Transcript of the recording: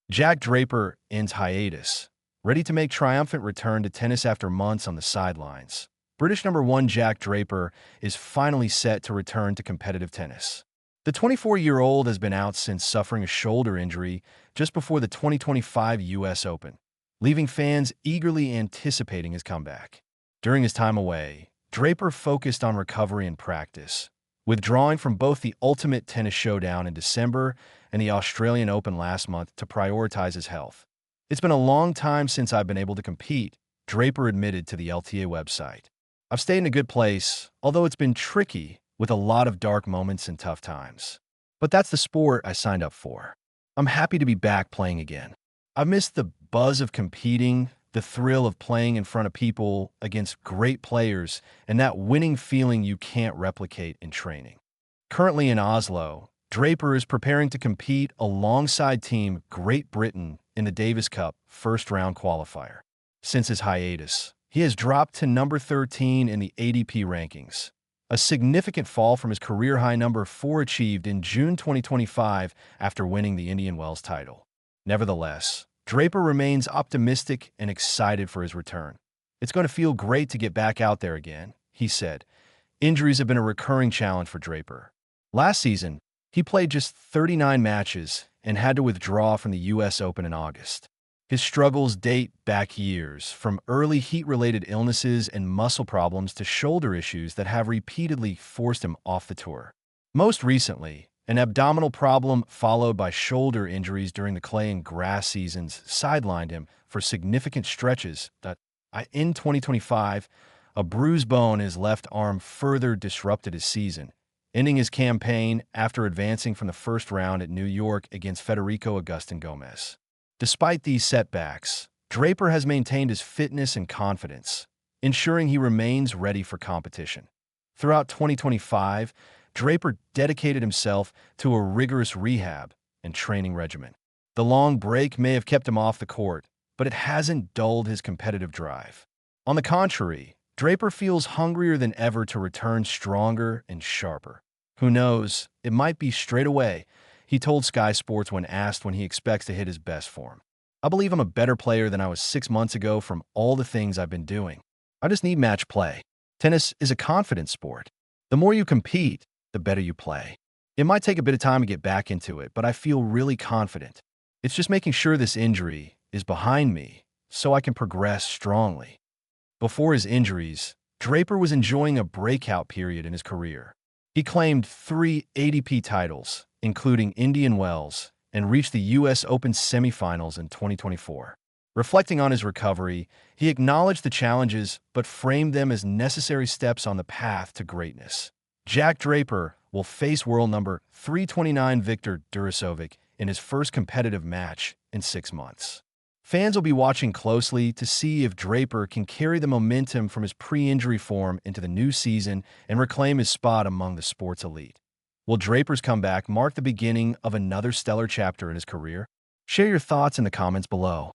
Jack Draper ends hiatus, ready to make triumphant return to tennis after months on the sidelines. British #1 Jack Draper is finally set to return to competitive tennis. The 24-year-old has been out since suffering a shoulder injury just before the 2025 U.S. Open, leaving fans eagerly anticipating his comeback. During his time away, Draper focused on recovery and practice, withdrawing from both the Ultimate Tennis Showdown in December and the Australian Open last month to prioritize his health. "It's been a long time since I've been able to compete," Draper admitted to the LTA website. "I've stayed in a good place, although it's been tricky with a lot of dark moments and tough times. But that's the sport I signed up for. I'm happy to be back playing again. I've missed the buzz of competing, the thrill of playing in front of people against great players, and that winning feeling you can't replicate in training." Currently in Oslo, Draper is preparing to compete alongside Team Great Britain in the Davis Cup first-round qualifier. Since his hiatus, he has dropped to number 13 in the ADP rankings, a significant fall from his career-high number 4 achieved in June 2025 after winning the Indian Wells title. Nevertheless, Draper remains optimistic and excited for his return. "It's going to feel great to get back out there again," he said. Injuries have been a recurring challenge for Draper. Last season, he played just 39 matches and had to withdraw from the U.S. Open in August. His struggles date back years, from early heat-related illnesses and muscle problems to shoulder issues that have repeatedly forced him off the tour. Most recently, an abdominal problem followed by shoulder injuries during the clay and grass seasons sidelined him for significant stretches. In 2025, a bruised bone in his left arm further disrupted his season, ending his campaign after advancing from the first round at New York against Federico Agustin Gomez. Despite these setbacks, Draper has maintained his fitness and confidence, ensuring he remains ready for competition. Throughout 2025, Draper dedicated himself to a rigorous rehab and training regimen. The long break may have kept him off the court, but it hasn't dulled his competitive drive. On the contrary, Draper feels hungrier than ever to return stronger and sharper. "Who knows, it might be straight away," he told Sky Sports when asked when he expects to hit his best form. "I believe I'm a better player than I was 6 months ago from all the things I've been doing. I just need match play. Tennis is a confidence sport. The more you compete, the better you play. It might take a bit of time to get back into it, but I feel really confident. It's just making sure this injury is behind me so I can progress strongly." Before his injuries, Draper was enjoying a breakout period in his career. He claimed 3 ADP titles, including Indian Wells, and reached the U.S. Open semifinals in 2024. Reflecting on his recovery, he acknowledged the challenges but framed them as necessary steps on the path to greatness. Jack Draper will face world number 329 Viktor Durasovic in his first competitive match in 6 months. Fans will be watching closely to see if Draper can carry the momentum from his pre-injury form into the new season and reclaim his spot among the sport's elite. Will Draper's comeback mark the beginning of another stellar chapter in his career? Share your thoughts in the comments below.